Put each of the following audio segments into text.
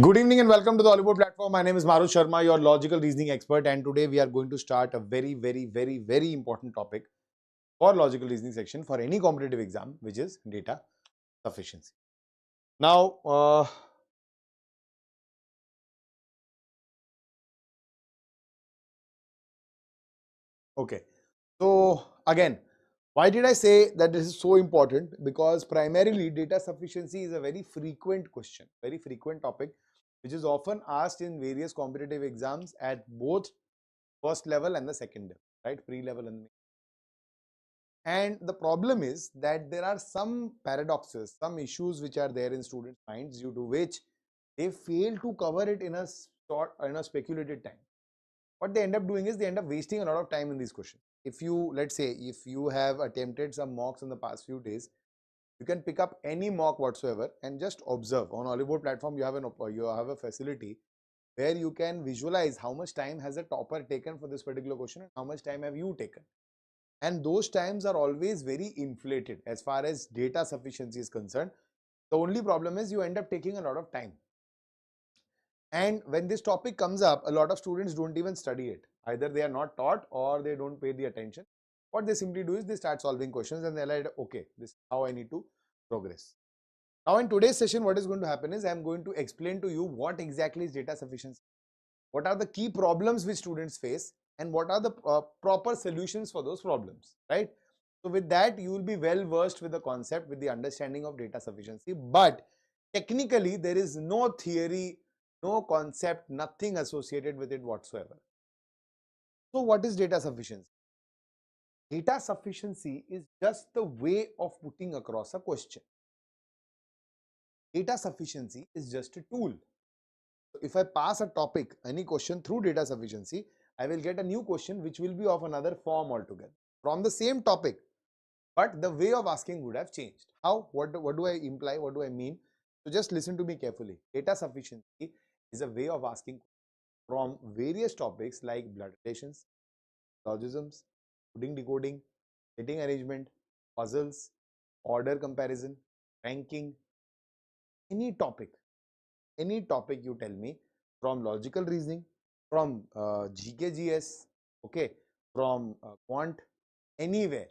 Good evening and welcome to the Oliveboard platform. My name is Maru Sharma, your logical reasoning expert, and today we are going to start a very important topic for logical reasoning section for any competitive exam, which is data sufficiency. Now, okay, so again, why did I say that this is so important? Because primarily data sufficiency is a very frequent question, very frequent topic, which is often asked in various competitive exams at both first level and the second level, right? Pre-level and the problem is that there are some paradoxes, some issues which are there in students' minds due to which they fail to cover it in a speculated time. What they end up doing is they end up wasting a lot of time in these questions. If you, let's say, if you have attempted some mocks in the past few days, you can pick up any mock whatsoever and just observe. On Oliveboard platform, you have a facility where you can visualize how much time has a topper taken for this particular question and how much time have you taken. And those times are always very inflated as far as data sufficiency is concerned. The only problem is you end up taking a lot of time. And when this topic comes up, a lot of students don't even study it. Either they are not taught or they don't pay the attention. What they simply do is they start solving questions and they're like, okay, this is how I need to progress. Now in today's session, what is going to happen is I'm going to explain to you what exactly is data sufficiency, what are the key problems which students face, and what are the proper solutions for those problems, right? So with that, you will be well versed with the concept, with the understanding of data sufficiency, but technically there is no theory, no concept, nothing associated with it whatsoever. So what is data sufficiency? Data sufficiency is just the way of putting across a question. Data sufficiency is just a tool. If I pass a topic, any question through data sufficiency, I will get a new question which will be of another form altogether from the same topic, but the way of asking would have changed. How? What do I imply? What do I mean? So just listen to me carefully. Data sufficiency is a way of asking from various topics like blood relations, logisms, coding, decoding, setting arrangement, puzzles, order comparison, ranking, any topic you tell me, from logical reasoning, from GKGS, okay, from quant, anywhere,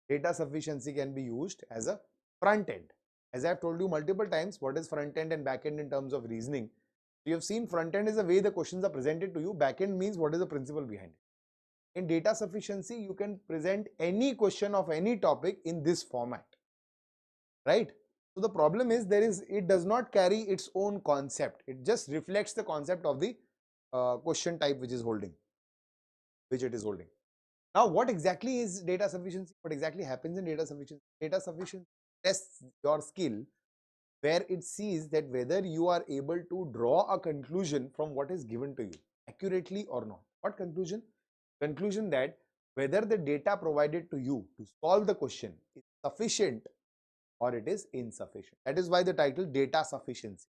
data sufficiency can be used as a front end. As I have told you multiple times, what is front end and back end in terms of reasoning? You have seen front end is the way the questions are presented to you, back end means what is the principle behind it. In data sufficiency, you can present any question of any topic in this format, right? So the problem is it does not carry its own concept. It just reflects the concept of the question type which it is holding. Now, what exactly is data sufficiency? What exactly happens in data sufficiency? Data sufficiency tests your skill where it sees that whether you are able to draw a conclusion from what is given to you accurately or not. What conclusion? Conclusion that whether the data provided to you to solve the question is sufficient or it is insufficient. That is why the title data sufficiency.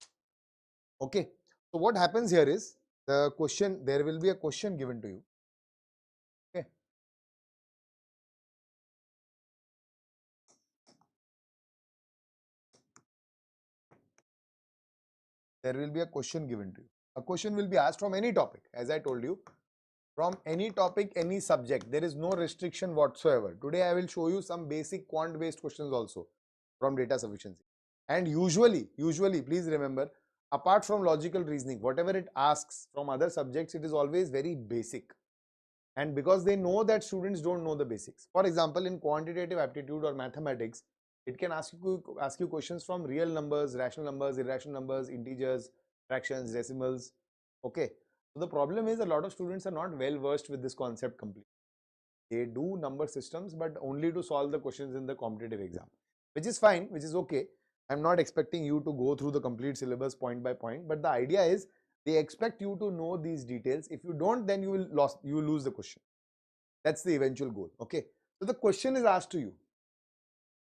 Okay. So what happens here is the question, there will be a question given to you. Okay. There will be a question given to you. A question will be asked from any topic, as I told you, from any topic, any subject. There is no restriction whatsoever. Today I will show you some basic quant based questions also from data sufficiency. And usually, please remember, apart from logical reasoning, whatever it asks from other subjects, it is always very basic. And because they know that students don't know the basics. For example, in quantitative aptitude or mathematics, it can ask you questions from real numbers, rational numbers, irrational numbers, integers, fractions, decimals. Okay. So the problem is a lot of students are not well versed with this concept completely. They do number systems, but only to solve the questions in the competitive exam, which is fine, which is okay. I'm not expecting you to go through the complete syllabus point by point, but the idea is they expect you to know these details. If you don't, then you will lose the question. That's the eventual goal. Okay. So the question is asked to you.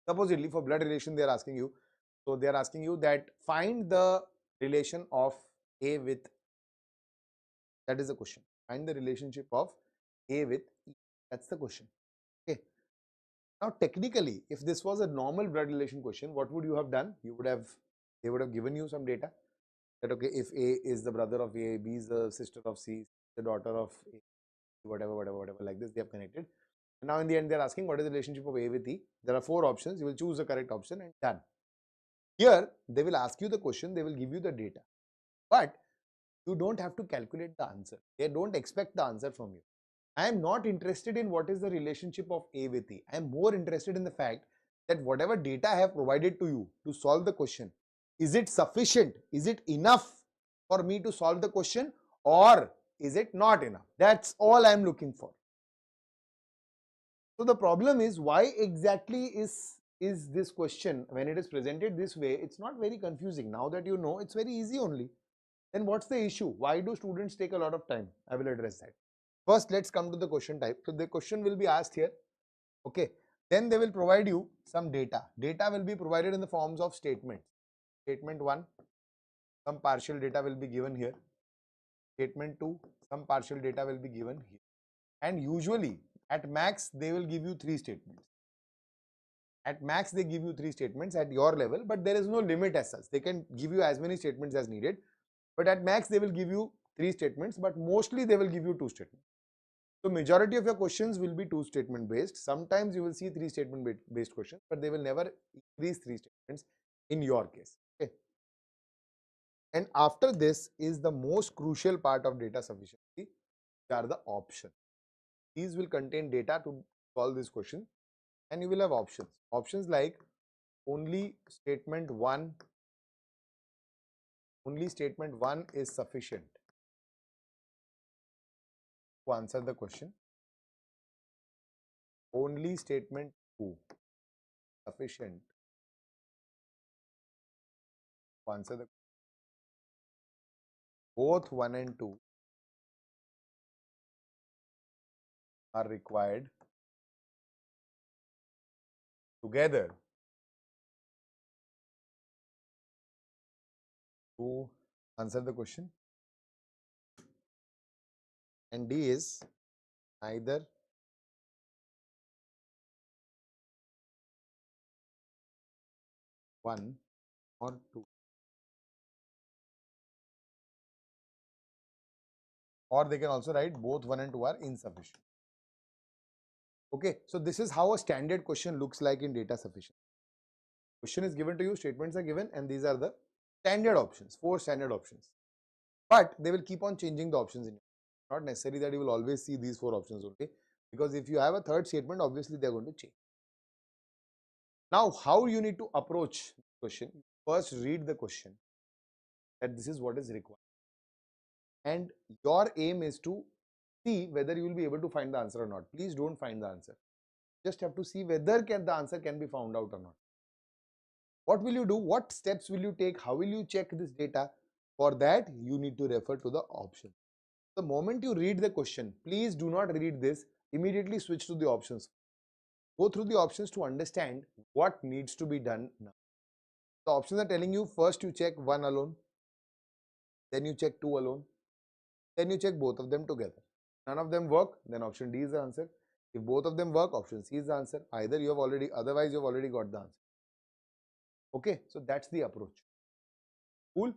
Supposedly for blood relation, they are asking you. So they are asking you that find the relation of A with E. That is the question. Find the relationship of A with E. That's the question. Okay. Now technically, if this was a normal blood relation question, what would you have done? They would have given you some data. that okay, if A is the brother of A, B is the sister of C, the daughter of A, whatever, like this, they have connected. And now in the end, they are asking what is the relationship of A with E. There are 4 options. You will choose the correct option and done. Here, they will ask you the question, they will give you the data, but you don't have to calculate the answer. They don't expect the answer from you. I am not interested in what is the relationship of A with E. I am more interested in the fact that whatever data I have provided to you to solve the question, is it sufficient? Is it enough for me to solve the question, or is it not enough? That's all I am looking for. So the problem is, why exactly is this question, when it is presented this way, it's not very confusing. Now that you know, it's very easy only. Then what's the issue? Why do students take a lot of time? I will address that. First, let's come to the question type. So the question will be asked here. Okay. Then they will provide you some data. Data will be provided in the forms of statements. Statement 1, some partial data will be given here. Statement 2, some partial data will be given here. And usually, at max, they will give you 3 statements. At max, they give you 3 statements at your level, but there is no limit as such. They can give you as many statements as needed, but at max, they will give you 3 statements, but mostly they will give you 2 statements. So majority of your questions will be 2 statement based. Sometimes you will see 3 statement based questions, but they will never increase 3 statements in your case. Okay. And after this is the most crucial part of data sufficiency, which are the options. These will contain data to solve this question, and you will have options. Options like only statement 1 is sufficient to answer the question. Only statement 2 sufficient to answer the question. Both 1 and 2 are required together to answer the question. And D is neither one or 2. Or they can also write both 1 and 2 are insufficient. Okay, so this is how a standard question looks like in data sufficiency. Question is given to you, statements are given, and these are the standard options, 4 standard options. But they will keep on changing the options in it. Not necessary that you will always see these 4 options only, because if you have a third statement, obviously they are going to change. Now, how you need to approach the question? First, read the question, that this is what is required, and your aim is to see whether you will be able to find the answer or not. Please don't find the answer. Just have to see whether the answer can be found out or not. What will you do? What steps will you take? How will you check this data? For that, you need to refer to the options. The moment you read the question, please do not read this. Immediately switch to the options. Go through the options to understand what needs to be done now. The options are telling you, first you check 1 alone, then you check 2 alone, then you check both of them together. None of them work, then option D is the answer. If both of them work, option C is the answer. Either you have already, otherwise you have already got the answer. Okay, so that's the approach. Cool.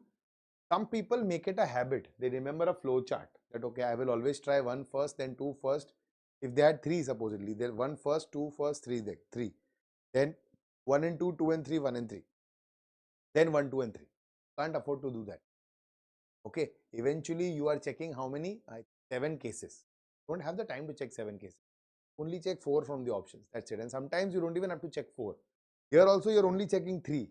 Some people make it a habit. They remember a flow chart that okay, I will always try 1 first, then 2 first. If they had 3 supposedly, then 1 first, 2 first, 3 then 3. Then 1 and 2, 2 and 3, 1 and 3. Then 1, 2 and 3. Can't afford to do that. Okay, eventually you are checking how many? 7 cases. Don't have the time to check 7 cases. Only check 4 from the options. That's it. And sometimes you don't even have to check 4. Here also you are only checking 3.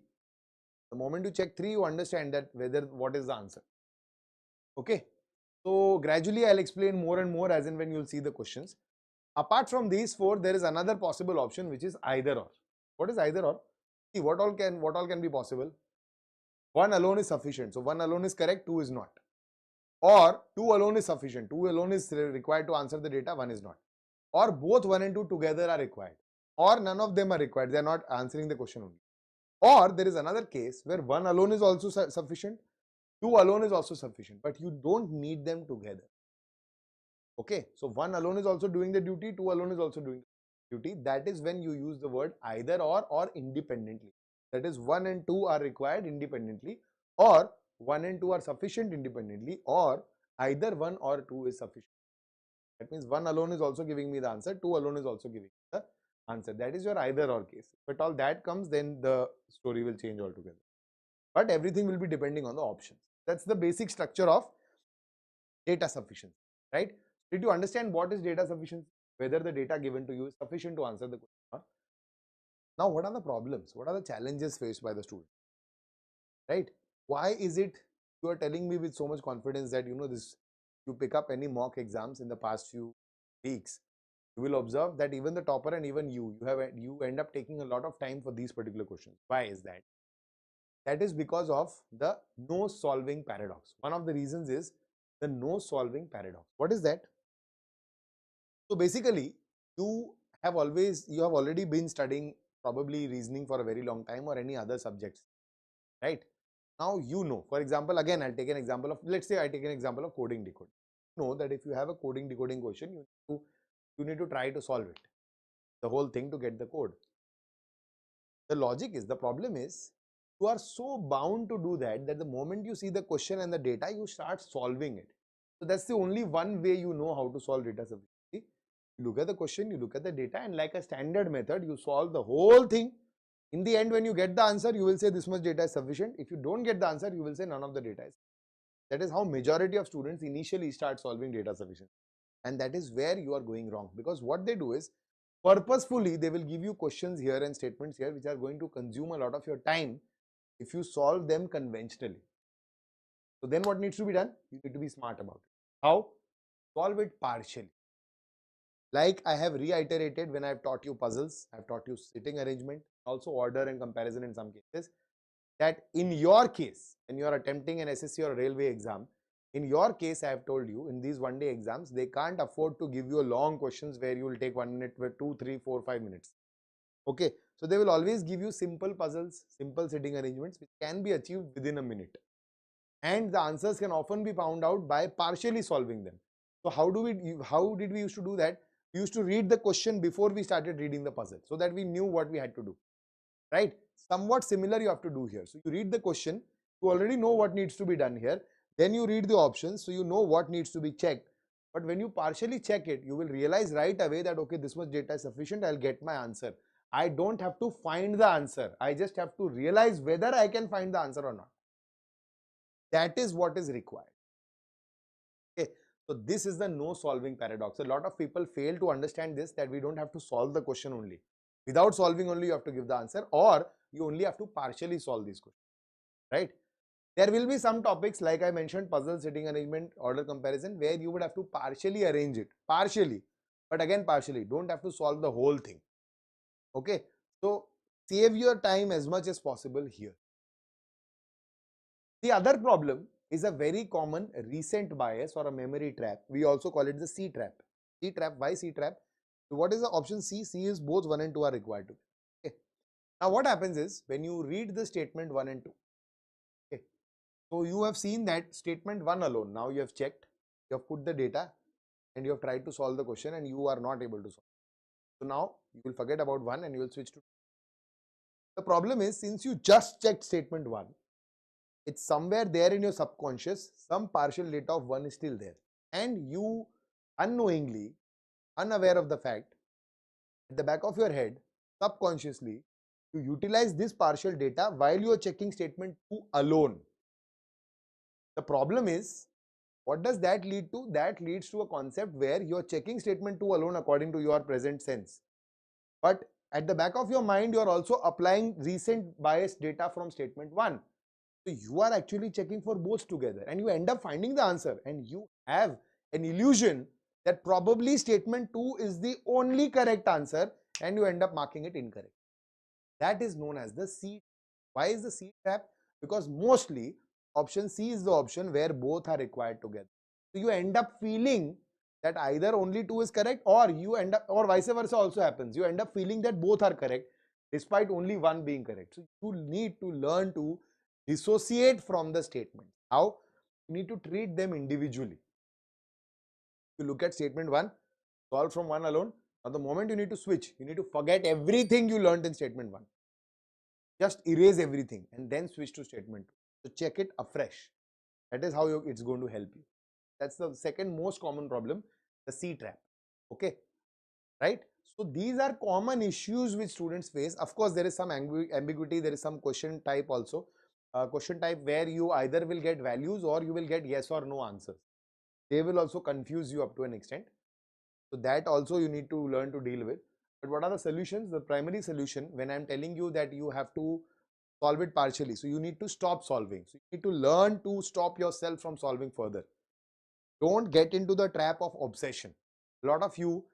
The moment you check 3, you understand that what is the answer. Okay. So gradually I'll explain more and more as and when you'll see the questions. Apart from these 4, there is another possible option which is either or. What is either or? See, what all can be possible? 1 alone is sufficient. So 1 alone is correct, 2 is not. Or 2 alone is sufficient. 2 alone is required to answer the data, 1 is not. Or both 1 and 2 together are required. Or none of them are required. They are not answering the question only. Or there is another case where 1 alone is also sufficient, 2 alone is also sufficient, but you don't need them together. Okay, so 1 alone is also doing the duty, 2 alone is also doing the duty. That is when you use the word either or independently. That is 1 and 2 are required independently, or 1 and 2 are sufficient independently, or either 1 or 2 is sufficient. That means 1 alone is also giving me the answer, 2 alone is also giving me the answer. That is your either or case. If at all that comes, then the story will change altogether. But everything will be depending on the options. That's the basic structure of data sufficiency, right? Did you understand what is data sufficiency? Whether the data given to you is sufficient to answer the question. Now, what are the problems? What are the challenges faced by the student? Right? Why is it you are telling me with so much confidence that this? You pick up any mock exams in the past few weeks, you will observe that even the topper and even you end up taking a lot of time for these particular questions. Why is that? That is because of the no solving paradox. One of the reasons is the no solving paradox. What is that? So basically, you have already been studying probably reasoning for a very long time, or any other subjects, right? Now for example, again I'll take an example of, let's say I take an example of coding decoding. Know that if you have a coding decoding question, you need to try to solve it, the whole thing, to get the code. The problem is you are so bound to do that the moment you see the question and the data, you start solving it. So that's the only one way you know how to solve data sufficiency. You look at the question, you look at the data, and like a standard method, you solve the whole thing. In the end, when you get the answer, you will say this much data is sufficient. If you don't get the answer, you will say none of the data is. That is how majority of students initially start solving data sufficiency. And that is where you are going wrong, because what they do is purposefully they will give you questions here and statements here which are going to consume a lot of your time if you solve them conventionally. So then what needs to be done? You need to be smart about it. How? Solve it partially. Like I have reiterated when I have taught you puzzles, I have taught you sitting arrangement, also order and comparison in some cases, that in your case, when you are attempting an SSC or a railway exam, in your case, I have told you, in these one-day exams, they can't afford to give you a long questions where you will take 1 minute, 2, 3, 4, 5 minutes. Okay, so they will always give you simple puzzles, simple sitting arrangements which can be achieved within a minute. And the answers can often be found out by partially solving them. So how did we used to do that? We used to read the question before we started reading the puzzle, so that we knew what we had to do, right? Somewhat similar you have to do here. So you read the question, you already know what needs to be done here. Then you read the options, so you know what needs to be checked. But when you partially check it, you will realize right away that, okay, this much data is sufficient, I'll get my answer. I don't have to find the answer. I just have to realize whether I can find the answer or not. That is what is required. Okay, so this is the no solving paradox. A lot of people fail to understand this, that we don't have to solve the question only. Without solving only, you have to give the answer, or you only have to partially solve these questions, right? There will be some topics, like I mentioned, puzzle, sitting arrangement, order comparison, where you would have to partially arrange it, but again partially, don't have to solve the whole thing. Okay, so save your time as much as possible here. The other problem is a very common recent bias or a memory trap. We also call it the C trap. C trap, why C trap? So what is the option C? C is both 1 and 2 are required to. Okay. Now what happens is, when you read the statement 1 and 2, okay, so you have seen that statement 1 alone, now you have checked, you have put the data and you have tried to solve the question and you are not able to solve. So now you will forget about 1 and you will switch to 2. The problem is, since you just checked statement 1, it's somewhere there in your subconscious, some partial data of 1 is still there, and you unknowingly, unaware of the fact, at the back of your head, subconsciously, you utilize this partial data while you are checking statement 2 alone. The problem is, what does that lead to? That leads to a concept where you are checking statement 2 alone according to your present sense, but at the back of your mind, you are also applying recent biased data from statement 1. So you are actually checking for both together, and you end up finding the answer, and you have an illusion that probably statement 2 is the only correct answer, and you end up marking it incorrect. That is known as the C. Why is the C trap? Because mostly option C is the option where both are required together. So you end up feeling that either only 2 is correct, or or vice versa also happens. You end up feeling that both are correct despite only 1 being correct. So you need to learn to dissociate from the statement. How? You need to treat them individually. You look at statement 1, solve from 1 alone. Now the moment you need to switch, you need to forget everything you learned in statement 1. Just erase everything and then switch to statement 2. So check it afresh. That is how it's going to help you. That's the second most common problem, the C trap. Okay, right? So these are common issues which students face. Of course, there is some ambiguity. There is some question type also. Question type where you either will get values or you will get yes or no answers. They will also confuse you up to an extent. So that also you need to learn to deal with. But what are the solutions? The primary solution, when I'm telling you that you have to solve it partially, so you need to stop solving. So you need to learn to stop yourself from solving further. Don't get into the trap of obsession. A lot of you,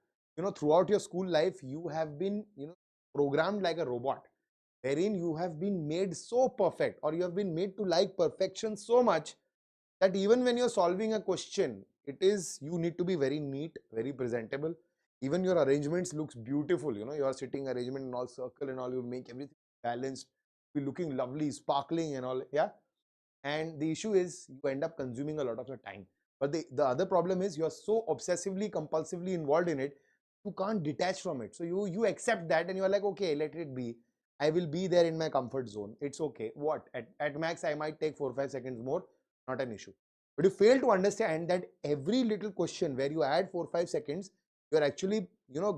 throughout your school life, you have been, programmed like a robot, wherein you have been made so perfect, or you have been made to like perfection so much that even when you're solving a question, you need to be very neat, very presentable. Even your arrangements looks beautiful. Your sitting arrangement and all circle and all, you make everything balanced, be looking lovely, sparkling and all. Yeah. And the issue is you end up consuming a lot of your time. But the other problem is you're so obsessively, compulsively involved in it, you can't detach from it. So you accept that and you're like, okay, let it be. I will be there in my comfort zone. It's okay. What? At max, I might take 4 or 5 seconds more. Not an issue. But you fail to understand that every little question where you add 4 or 5 seconds, you're actually,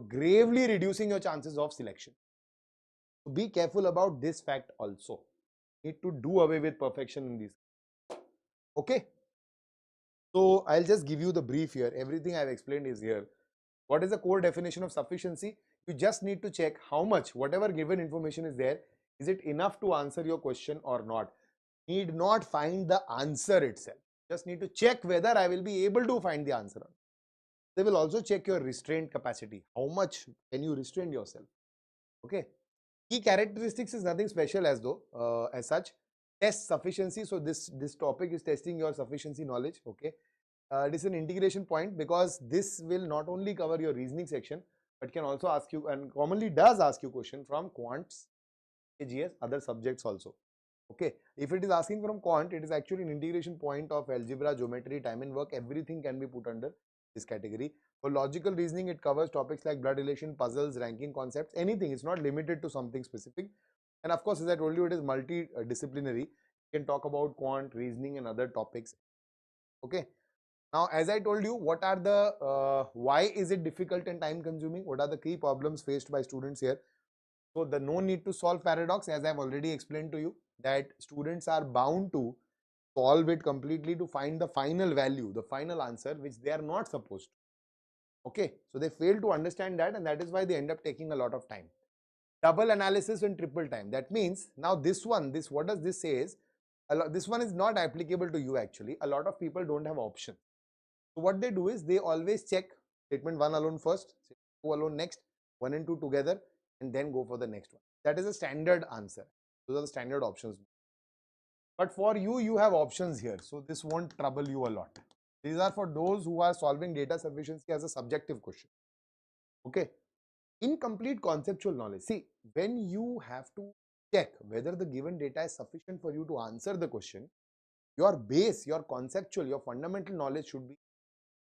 gravely reducing your chances of selection. So be careful about this fact also. You need to do away with perfection in these. Okay. So I'll just give you the brief here. Everything I've explained is here. What is the core definition of sufficiency? You just need to check how much, whatever given information is there, is it enough to answer your question or not? Need not find the answer itself. Just need to check whether I will be able to find the answer. They will also check your restraint capacity. How much can you restrain yourself? Okay. Key characteristics is nothing special as such. Test sufficiency. So this topic is testing your sufficiency knowledge. Okay. It is an integration point because this will not only cover your reasoning section, but can also ask you, and commonly does ask you question from quants, AGS, other subjects also. Okay, if it is asking from quant, it is actually an integration point of algebra, geometry, time and work. Everything can be put under this category. For logical reasoning, it covers topics like blood relation, puzzles, ranking concepts, anything. It's not limited to something specific. And of course, as I told you, it is multidisciplinary. You can talk about quant, reasoning and other topics. Okay. Now, as I told you, what are the, why is it difficult and time consuming? What are the key problems faced by students here? So the no need to solve paradox, as I've already explained to you, that students are bound to solve it completely to find the final value, the final answer, which they are not supposed to. Okay, so they fail to understand that, and that is why they end up taking a lot of time. Double analysis and triple time. That means now what does this say is, this one is not applicable to you actually. A lot of people don't have option. So what they do is they always check statement 1 alone first, 2 alone next, 1 and 2 together, and then go for the next one. That is a standard answer. Those are the standard options. But for you, you have options here. So this won't trouble you a lot. These are for those who are solving data sufficiency as a subjective question. Okay. Incomplete conceptual knowledge. See, when you have to check whether the given data is sufficient for you to answer the question, your base, your conceptual, your fundamental knowledge should be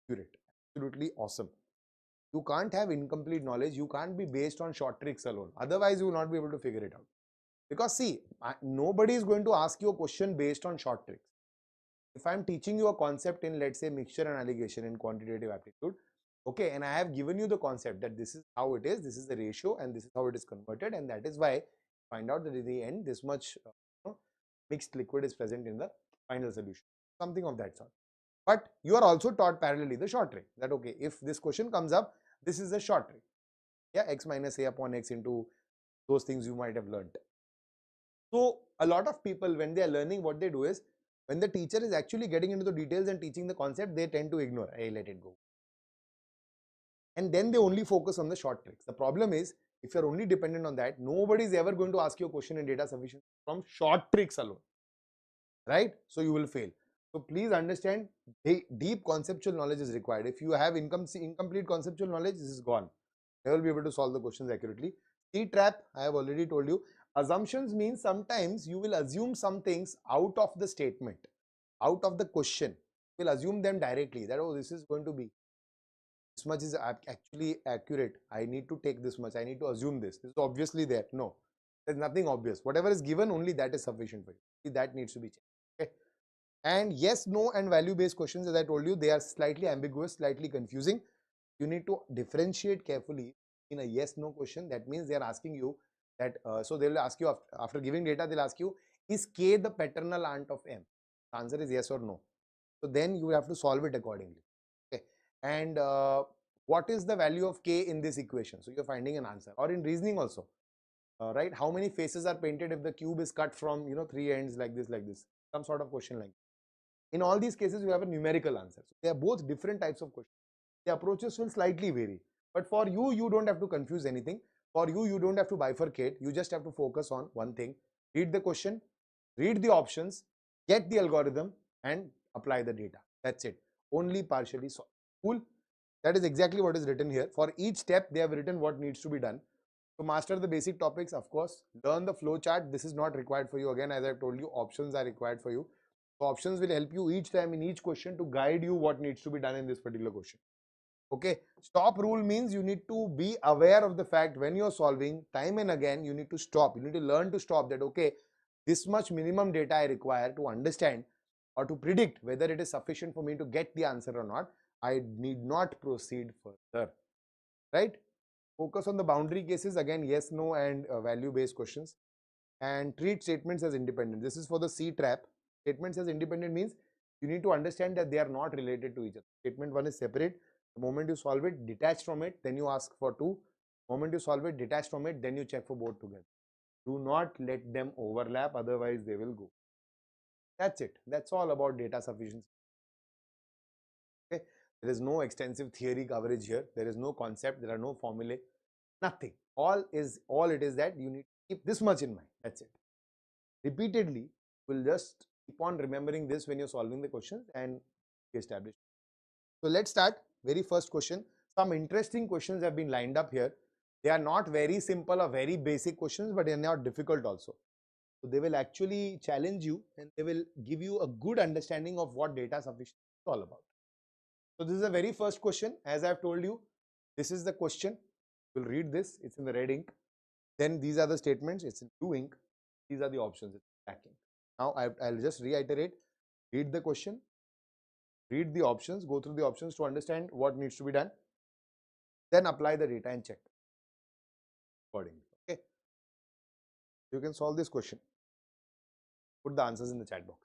accurate. Absolutely awesome. You can't have incomplete knowledge. You can't be based on short tricks alone. Otherwise, you will not be able to figure it out. Because see, nobody is going to ask you a question based on short tricks. If I'm teaching you a concept in, let's say, mixture and alligation in quantitative aptitude, okay, and I have given you the concept that this is how it is, this is the ratio, and this is how it is converted, and that is why find out that in the end, this much mixed liquid is present in the final solution. Something of that sort. But you are also taught parallelly the short trick that, okay, if this question comes up, this is the short trick. Yeah, x minus a upon x into those things you might have learned. So a lot of people, when they are learning, what they do is, when the teacher is actually getting into the details and teaching the concept, they tend to ignore, hey, let it go. And then they only focus on the short tricks. The problem is, if you're only dependent on that, nobody is ever going to ask you a question in data sufficiency from short tricks alone. Right? So you will fail. So please understand, deep conceptual knowledge is required. If you have incomplete conceptual knowledge, this is gone. You will be able to solve the questions accurately. C trap, I have already told you. Assumptions means sometimes you will assume some things out of the statement, out of the question. You will assume them directly that, oh, this is going to be, this much is actually accurate. I need to take this much. I need to assume this. This is obviously there. No, there's nothing obvious. Whatever is given, only that is sufficient for you. That needs to be checked. Okay. And yes, no, and value based questions, as I told you, they are slightly ambiguous, slightly confusing. You need to differentiate carefully in a yes no question. That means they are asking you that, so they will ask you after giving data, they'll ask you, is K the paternal aunt of M? The answer is yes or no. So then you have to solve it accordingly. Okay. And what is the value of K in this equation? So you're finding an answer. Or in reasoning also, right? How many faces are painted if the cube is cut from, three ends like this, some sort of question like that. In all these cases, you have a numerical answer. So they are both different types of questions. The approaches will slightly vary. But for you, you don't have to confuse anything. For you, you don't have to bifurcate. You just have to focus on one thing. Read the question, read the options, get the algorithm, and apply the data. That's it. Only partially solved. Cool. That is exactly what is written here. For each step, they have written what needs to be done. To master the basic topics, of course, learn the flow chart. This is not required for you. Again, as I've told you, options are required for you. So options will help you each time in each question to guide you what needs to be done in this particular question. Okay, stop rule means you need to be aware of the fact when you're solving time and again, you need to stop. You need to learn to stop that, okay, this much minimum data I require to understand or to predict whether it is sufficient for me to get the answer or not. I need not proceed further, right? Focus on the boundary cases, again, yes, no, and value based questions, and treat statements as independent. This is for the C trap. Statements as independent means you need to understand that they are not related to each other. Statement 1 is separate. The moment you solve it, detach from it, then you ask for 2. The moment you solve it, detach from it, then you check for both together. Do not let them overlap, otherwise they will go. That's it. That's all about data sufficiency. Okay. There is no extensive theory coverage here. There is no concept. There are no formulae. Nothing. All it is that you need to keep this much in mind. That's it. Repeatedly, we'll just keep on remembering this when you're solving the questions and establish. So let's start. Very first question. Some interesting questions have been lined up here. They are not very simple or very basic questions, but they are not difficult also. So they will actually challenge you and they will give you a good understanding of what data sufficiency is all about. So this is the very first question. As I've told you, this is the question. We'll read this. It's in the red ink. Then these are the statements. It's in blue ink. These are the options. It's black ink. Now I'll just reiterate. Read the question. Read the options. Go through the options to understand what needs to be done. Then apply the data and check accordingly. Okay. You can solve this question. Put the answers in the chat box.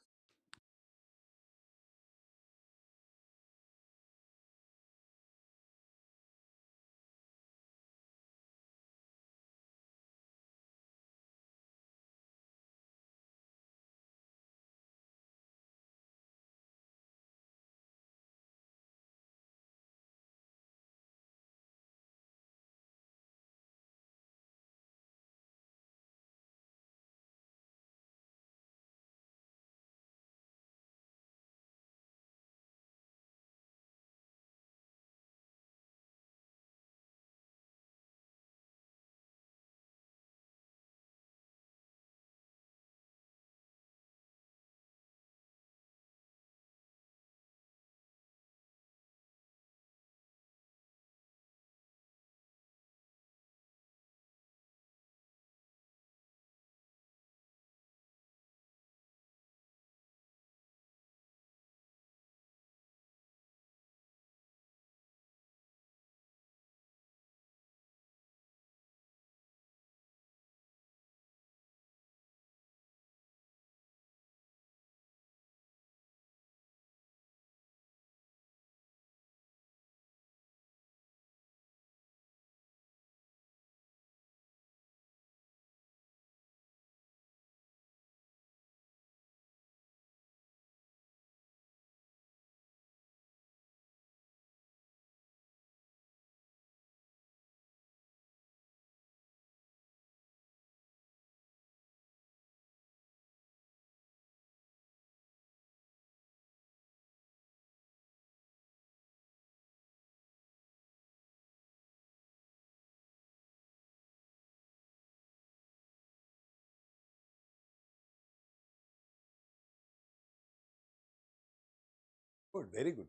Good, very good.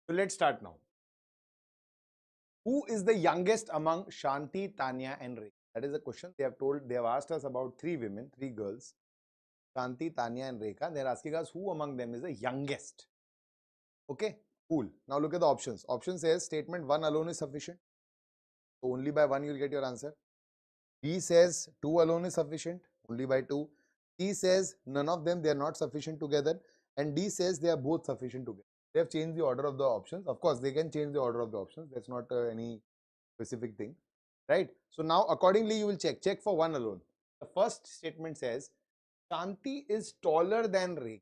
So let's start now. Who is the youngest among Shanti, Tanya, and Ray? That is a question they have asked us about 3 women, 3 girls. Shanti, Tanya and Rekha. They're asking us who among them is the youngest. Okay, cool. Now look at the options. Option says statement 1 alone is sufficient. So only by 1 you'll get your answer. B says 2 alone is sufficient. Only by 2. C says none of them, they are not sufficient together. And D says they are both sufficient together. They have changed the order of the options. Of course, they can change the order of the options. That's not any specific thing. Right? So now accordingly you will check for 1 alone. The first statement says Shanti is taller than Rekha.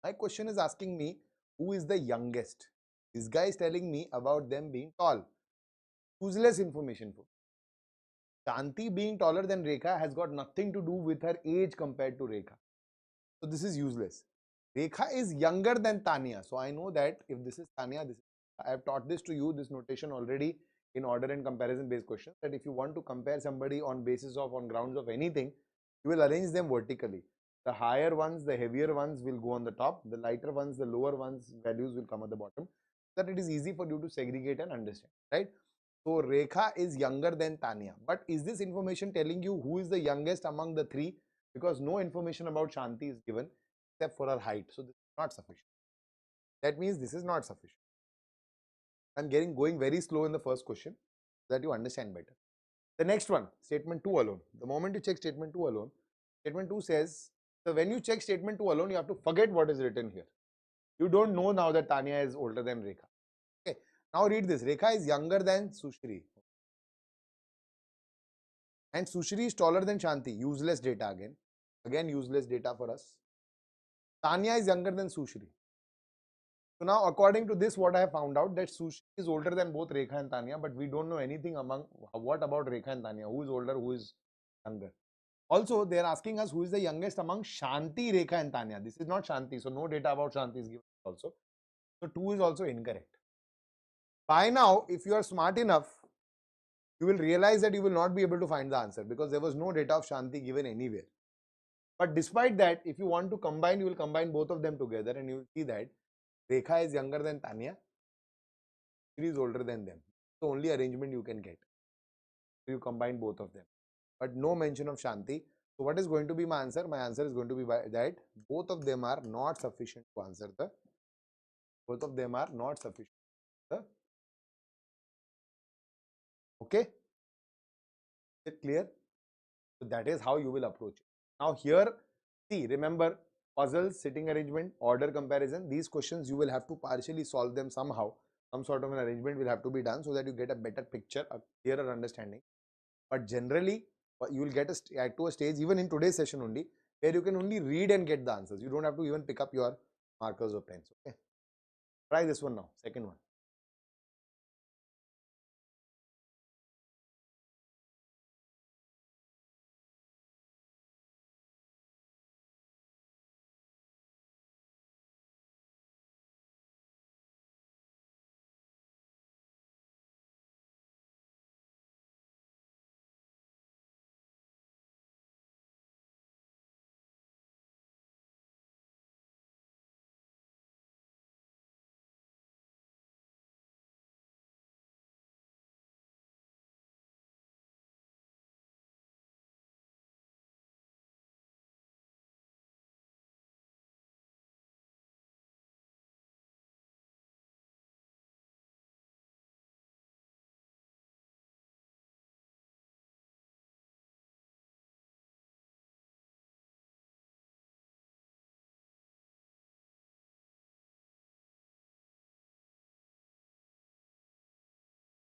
My question is asking me who is the youngest. This guy is telling me about them being tall. Useless information. Shanti being taller than Rekha has got nothing to do with her age compared to Rekha. So this is useless. Rekha is younger than Tanya. So I know that if this is Tanya, I have taught this to you, this notation already in order and comparison based questions, that if you want to compare somebody on basis of, on grounds of anything, you will arrange them vertically. The higher ones, the heavier ones will go on the top. The lighter ones, the lower ones, values will come at the bottom. So that it is easy for you to segregate and understand, right? So Rekha is younger than Tanya. But is this information telling you who is the youngest among the three? Because no information about Shanti is given except for her height. So this is not sufficient. That means this is not sufficient. I'm going very slow in the first question so that you understand better. The next one, statement 2 alone. The moment you check statement 2 alone, statement 2 says, so when you check statement 2 alone, you have to forget what is written here. You don't know now that Tanya is older than Rekha. Okay. Now read this. Rekha is younger than Sushri. And Sushri is taller than Shanti. Useless data again. Again, useless data for us. Tanya is younger than Sushri. So now, according to this, what I have found out that Sushri is older than both Rekha and Tanya, but we don't know anything among what about Rekha and Tanya. Who is older, who is younger? Also, they are asking us who is the youngest among Shanti, Rekha and Tanya. This is not Shanti, so no data about Shanti is given also. So 2 is also incorrect. By now, if you are smart enough, you will realize that you will not be able to find the answer because there was no data of Shanti given anywhere. But despite that, if you want to combine, you will combine both of them together and you will see that Rekha is younger than Tanya, she is older than them. The only arrangement you can get. You combine both of them. But no mention of Shanti. So what is going to be my answer? My answer is going to be that both of them are not sufficient to answer the. Both of them are not sufficient. Okay? Is it clear? So that is how you will approach it. Now here, see, remember puzzles, sitting arrangement, order comparison. These questions you will have to partially solve them somehow. Some sort of an arrangement will have to be done so that you get a better picture, a clearer understanding. But generally, you will get to a stage even in today's session only where you can only read and get the answers. You don't have to even pick up your markers or pens. Okay. Try this one now. Second one.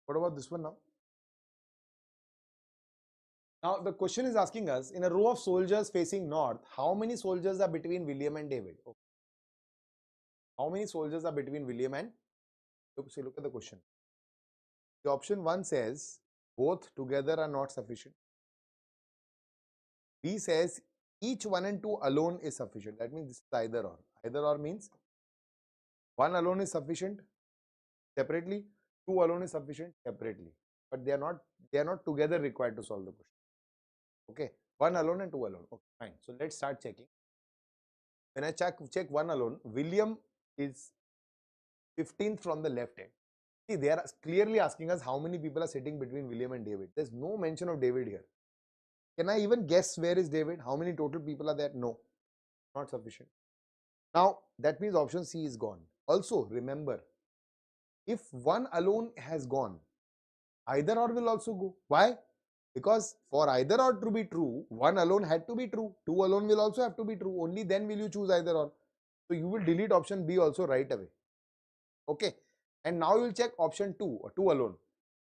What about this one now? Now the question is asking us, in a row of soldiers facing north, how many soldiers are between William and David? Okay. How many soldiers are between William and? Look at the question. The option 1 says both together are not sufficient. B says each 1 and 2 alone is sufficient. That means this is either or. Either or means 1 alone is sufficient separately, 2 alone is sufficient separately. But they are not together required to solve the question. Okay, 1 alone and 2 alone. Okay, fine. So let's start checking. When I check 1 alone, William is 15th from the left end. See, they are clearly asking us how many people are sitting between William and David. There's no mention of David here. Can I even guess where is David? How many total people are there? No. not sufficient. Now that means option C is gone. Also remember, if one alone has gone, either or will also go. Why? Because for either or to be true, one alone had to be true. Two alone will also have to be true. Only then will you choose either or. So you will delete option B also right away. Okay. And now you will check option 2 or 2 alone.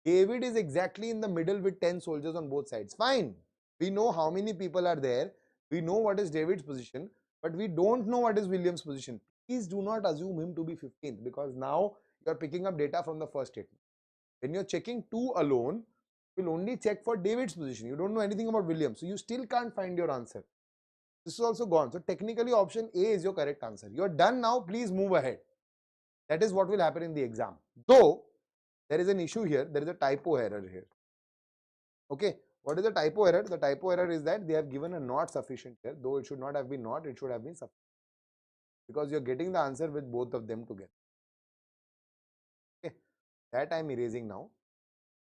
David is exactly in the middle with 10 soldiers on both sides. Fine. We know how many people are there. We know what is David's position, but we don't know what is William's position. Please do not assume him to be 15th, because now you are picking up data from the first statement. When you are checking 2 alone, you will only check for David's position. You don't know anything about William. So you still can't find your answer. This is also gone. So technically option A is your correct answer. You are done now. Please move ahead. That is what will happen in the exam. Though there is an issue here. There is a typo error here. Okay. What is the typo error? The typo error is that they have given a not sufficient here. Though it should not have been not. It should have been sufficient. Because you are getting the answer with both of them together. Okay. That I am erasing now.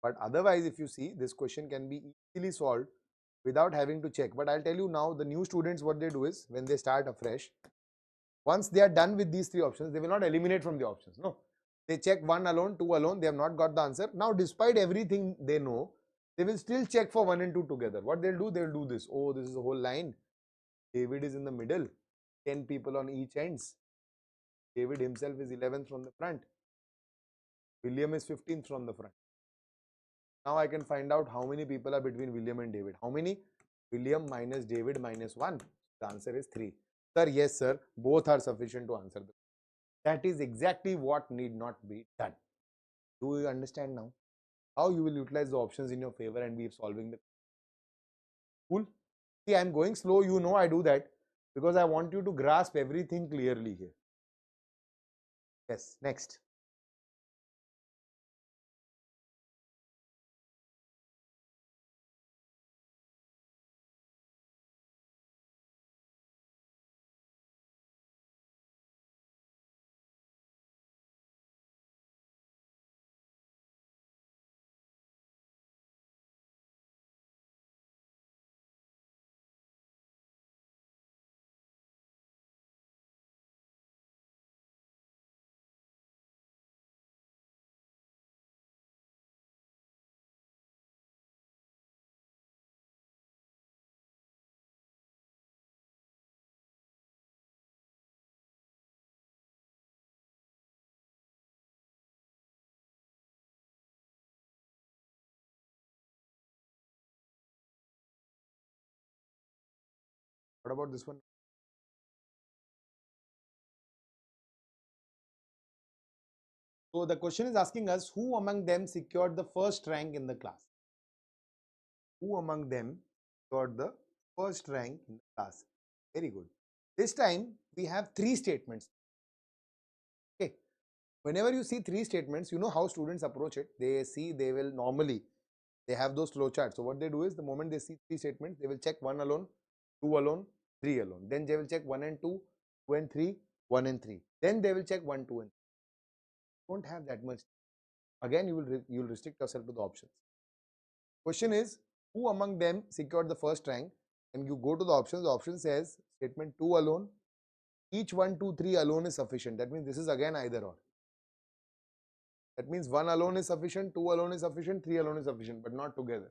But otherwise, if you see, this question can be easily solved without having to check. But I'll tell you now, the new students, what they do is, when they start afresh, once they are done with these 3 options, they will not eliminate from the options. No. They check 1 alone, 2 alone, they have not got the answer. Now, despite everything they know, they will still check for 1 and 2 together. What they'll do? They'll do this. Oh, this is a whole line. David is in the middle. 10 people on each ends. David himself is 11th from the front. William is 15th from the front. Now I can find out how many people are between William and David. How many? William minus David minus 1. The answer is 3. Sir, yes sir, both are sufficient to answer. That is exactly what need not be done. Do you understand now how you will utilize the options in your favor and be solving the cool? See, I am going slow, you know I do that because I want you to grasp everything clearly here. Yes, next. What about this one? So the question is asking us, who among them secured the first rank in the class? Who among them got the first rank in the class? Very good. This time we have 3 statements. Okay. Whenever you see 3 statements, you know how students approach it. They will normally, they have those flow charts. So what they do is, the moment they see 3 statements, they will check 1 alone, 2 alone, 3 alone. Then they will check 1 and 2, 2 and 3, 1 and 3. Then they will check 1, 2 and 3. Don't have that much. Again, you will restrict yourself to the options. Question is, who among them secured the first rank? And you go to the option says statement 2 alone, each 1, 2, 3 alone is sufficient. That means this is again either or. That means 1 alone is sufficient, 2 alone is sufficient, 3 alone is sufficient, but not together.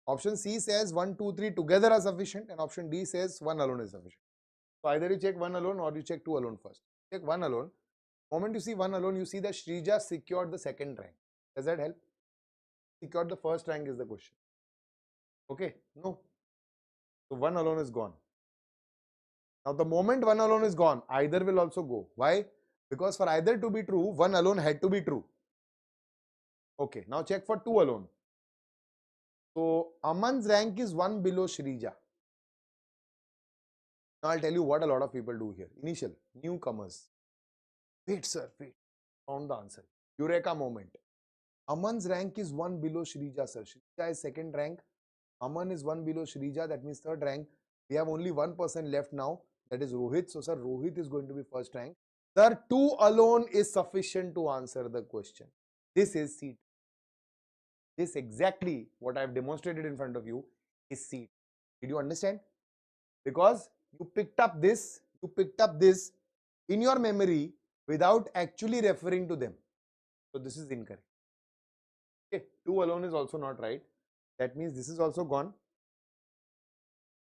Option C says 1, 2, 3 together are sufficient, and option D says 1 alone is sufficient. So either you check 1 alone or you check 2 alone first. Check 1 alone. The moment you see 1 alone, you see that Shrija secured the second rank. Does that help? Secured the first rank is the question. Okay, no. So 1 alone is gone. Now the moment 1 alone is gone, either will also go. Why? Because for either to be true, 1 alone had to be true. Okay, now check for 2 alone. So Aman's rank is 1 below Shrija. Now I'll tell you what a lot of people do here. Initial, newcomers. Wait sir, wait. Found the answer. Eureka moment. Aman's rank is 1 below Shrija sir. Shrija is second rank. Aman is 1 below Shrija, that means third rank. We have only one person left now, that is Rohit. So sir, Rohit is going to be first rank. Sir, 2 alone is sufficient to answer the question. This is C. This exactly what I have demonstrated in front of you is C. Did you understand? Because you picked up this in your memory without actually referring to them. So this is incorrect. Okay, 2 alone is also not right. That means this is also gone.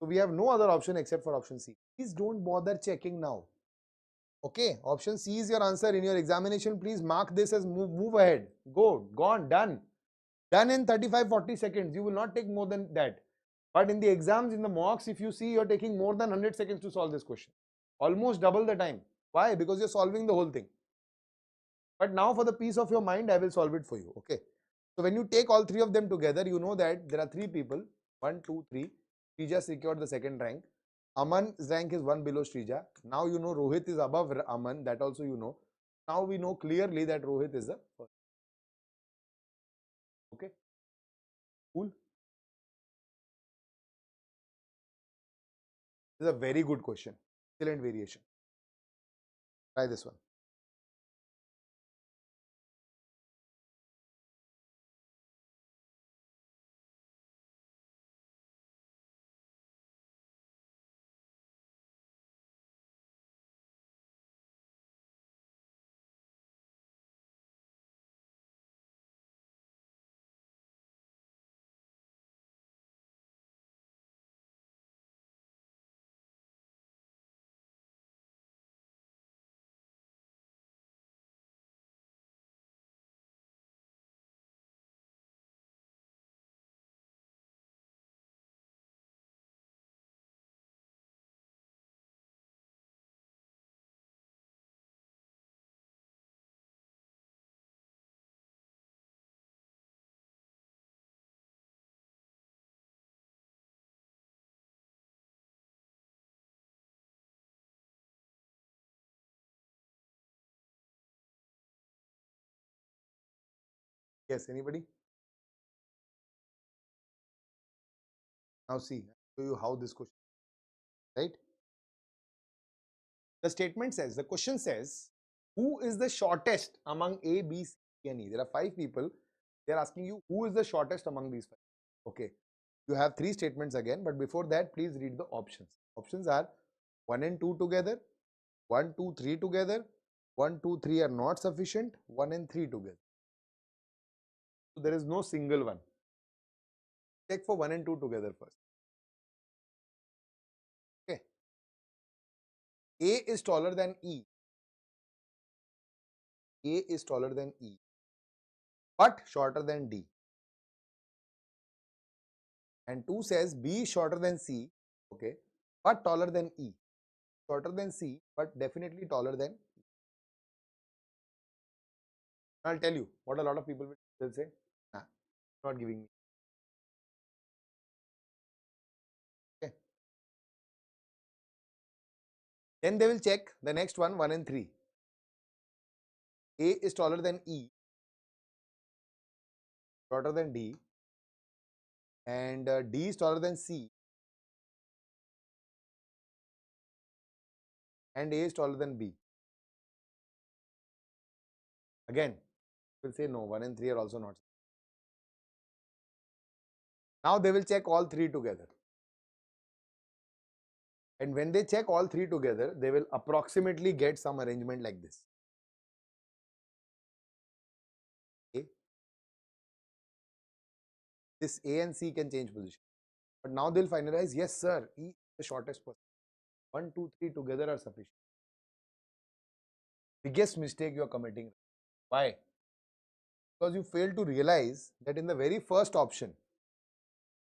So we have no other option except for option C. Please don't bother checking now. Okay, option C is your answer in your examination. Please mark this as move ahead. Go, gone, done. Done in 35-40 seconds. You will not take more than that. But in the exams, in the mocks, if you see you're taking more than 100 seconds to solve this question. Almost double the time. Why? Because you're solving the whole thing. But now for the peace of your mind, I will solve it for you. Okay. So when you take all three of them together, you know that there are 3 people. 1, 2, 3. Shrija secured the second rank. Aman's rank is 1 below Shrija. Now you know Rohit is above Aman. That also you know. Now we know clearly that Rohit is the first. Okay. Cool. This is a very good question. Excellent variation. Try this one. Yes, anybody? Now see, I'll show you how this question, right? The statement says, the question says, who is the shortest among A, B, C, and E? There are 5 people. They are asking you, who is the shortest among these 5? Okay. You have 3 statements again, but before that, please read the options. Options are 1 and 2 together, 1, 2, 3 together, 1, 2, 3 are not sufficient, 1 and 3 together. So there is no single one. Check for 1 and 2 together first. Okay. A is taller than E. A is taller than E, but shorter than D. And 2 says B is shorter than C, okay, but taller than E. Shorter than C, but definitely taller than E. I'll tell you what a lot of people will say. Nah, not giving me. Okay. Then they will check the next one, 1 and 3. A is taller than E, shorter than D, and D is taller than C, and A is taller than B. Again, will say no, 1 and 3 are also not. Now they will check all 3 together. And when they check all 3 together, they will approximately get some arrangement like this. Okay. This A and C can change position. But now they'll finalize, yes sir, E is the shortest person. 1, 2, 3 together are sufficient. Biggest mistake you are committing. Why? Because you fail to realize that in the very first option,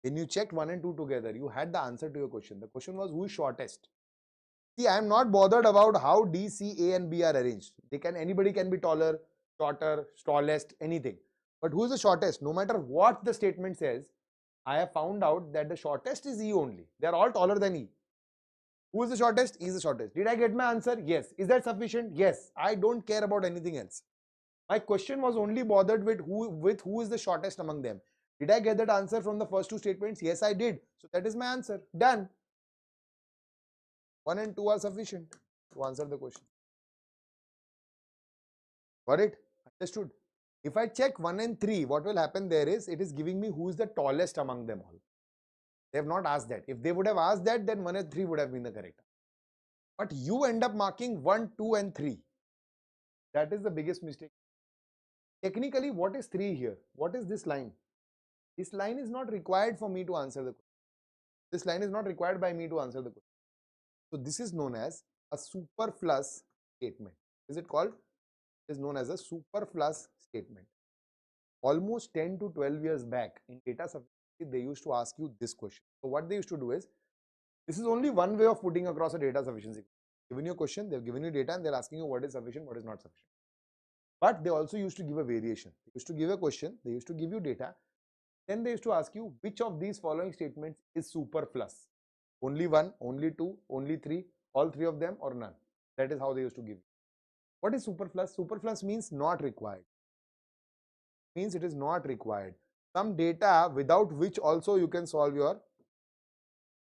when you checked 1 and 2 together, you had the answer to your question. The question was, who is shortest? See, I am not bothered about how D, C, A and B are arranged. Anybody can be taller, shorter, tallest, anything. But who is the shortest? No matter what the statement says, I have found out that the shortest is E only. They are all taller than E. Who is the shortest? E is the shortest. Did I get my answer? Yes. Is that sufficient? Yes. I don't care about anything else. My question was only bothered with who is the shortest among them. Did I get that answer from the first 2 statements? Yes, I did. So that is my answer. Done. 1 and 2 are sufficient to answer the question. Got it? Understood. If I check 1 and 3, what will happen there is, it is giving me who is the tallest among them all. They have not asked that. If they would have asked that, then 1 and 3 would have been the correct. but you end up marking 1, 2 and 3. That is the biggest mistake. Technically, what is 3 here? What is this line? This line is not required for me to answer the question. This line is not required by me to answer the question. So this is known as a superfluous statement. Is it called? It is known as a superfluous statement. Almost 10 to 12 years back in data sufficiency, they used to ask you this question. So what they used to do is, this is only one way of putting across a data sufficiency. Given you a question, they've given you data and they're asking you what is sufficient, what is not sufficient. But they also used to give a variation. They used to give a question, they used to give you data, then they used to ask you which of these following statements is superfluous. Only 1, only 2, only 3, all 3 of them or none. That is how they used to give you. What is superfluous? Superfluous means not required. Means it is not required. Some data without which also you can solve your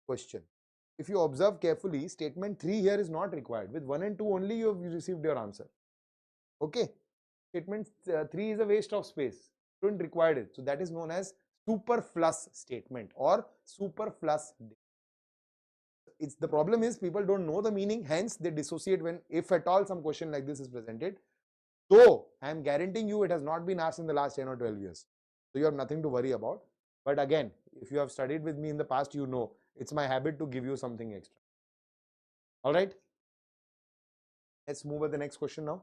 question. If you observe carefully, statement 3 here is not required. With 1 and 2 only you have received your answer. Okay. Statement 3 is a waste of space. You don't require it. So that is known as superfluous statement or superfluous. The problem is people don't know the meaning, hence they dissociate when, if at all, some question like this is presented. Though I am guaranteeing you it has not been asked in the last 10 or 12 years. So you have nothing to worry about. But again, if you have studied with me in the past, you know it's my habit to give you something extra. Alright. Let's move to the next question now.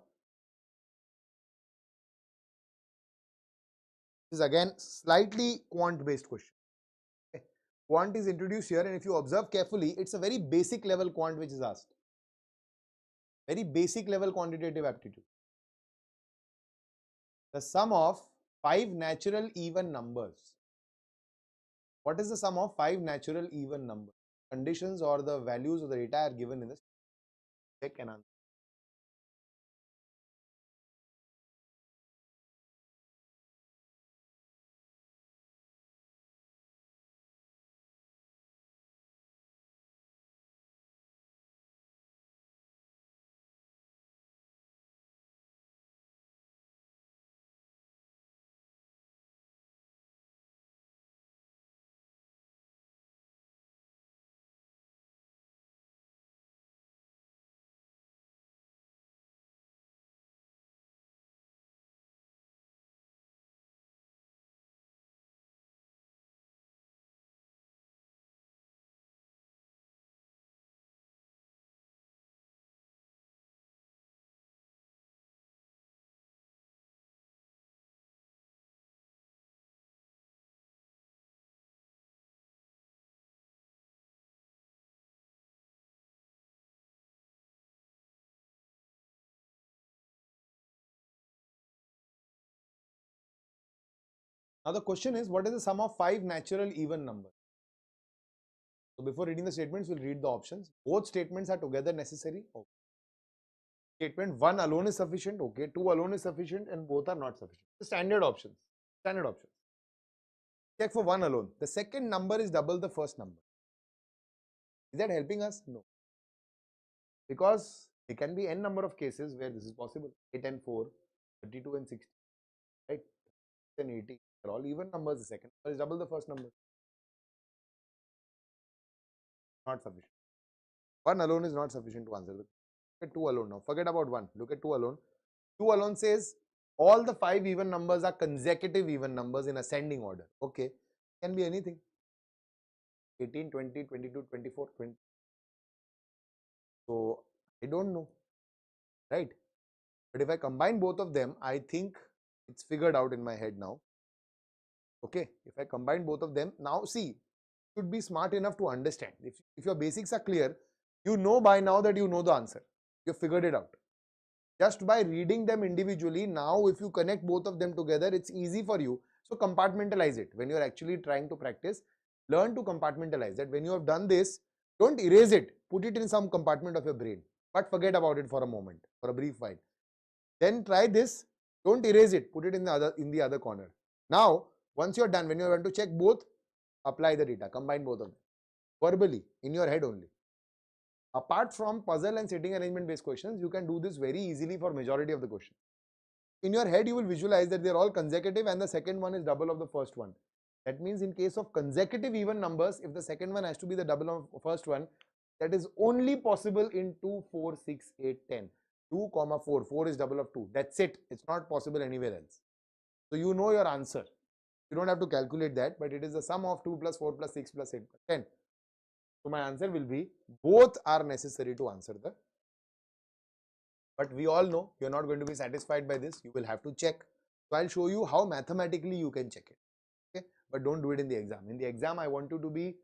This is again slightly quant based question. Okay. Quant is introduced here, and if you observe carefully, it's a very basic level quant which is asked. Very basic level quantitative aptitude. The sum of 5 natural even numbers. What is the sum of 5 natural even numbers? Conditions or the values of the data are given in this. Check and answer. Now the question is, what is the sum of 5 natural even numbers? So before reading the statements, we'll read the options. Both statements are together necessary. Okay. Statement 1 alone is sufficient. Okay. 2 alone is sufficient, and both are not sufficient. The standard options. Standard options. Check for 1 alone. The second number is double the first number. Is that helping us? No. Because there can be n number of cases where this is possible. 8 and 4, 32 and 60, right? 6 and 80 are all even numbers. The second number is double the first number. Not sufficient. 1 alone is not sufficient to answer the question. Look at 2 alone now. Forget about 1. Look at 2 alone. 2 alone says all the 5 even numbers are consecutive even numbers in ascending order. Okay. Can be anything. 18, 20, 22, 24, 20. So I don't know. Right? But if I combine both of them, I think it's figured out in my head now. Okay. If I combine both of them, now see, should be smart enough to understand. If your basics are clear, you know by now that you know the answer. You figured it out. Just by reading them individually, now if you connect both of them together, it's easy for you. So compartmentalize it. When you're actually trying to practice, learn to compartmentalize that. When you have done this, don't erase it. Put it in some compartment of your brain, but forget about it for a moment, for a brief while. Then try this. Don't erase it. Put it in the other corner. Now, once you're done, when you want to check both, apply the data. Combine both of them verbally in your head only. Apart from puzzle and setting arrangement based questions, you can do this very easily for majority of the questions. In your head, you will visualize that they're all consecutive and the second one is double of the first one. That means in case of consecutive even numbers, if the second one has to be the double of first one, that is only possible in 2, 4, 6, 8, 10. 2, 4. 4 is double of 2. That's it. It's not possible anywhere else. So you know your answer. You don't have to calculate that, but it is the sum of 2 plus 4 plus 6 plus 8 plus 10. So my answer will be both are necessary to answer the. But we all know you're not going to be satisfied by this. You will have to check. So I'll show you how mathematically you can check it. Okay, but don't do it in the exam. In the exam, I want you to be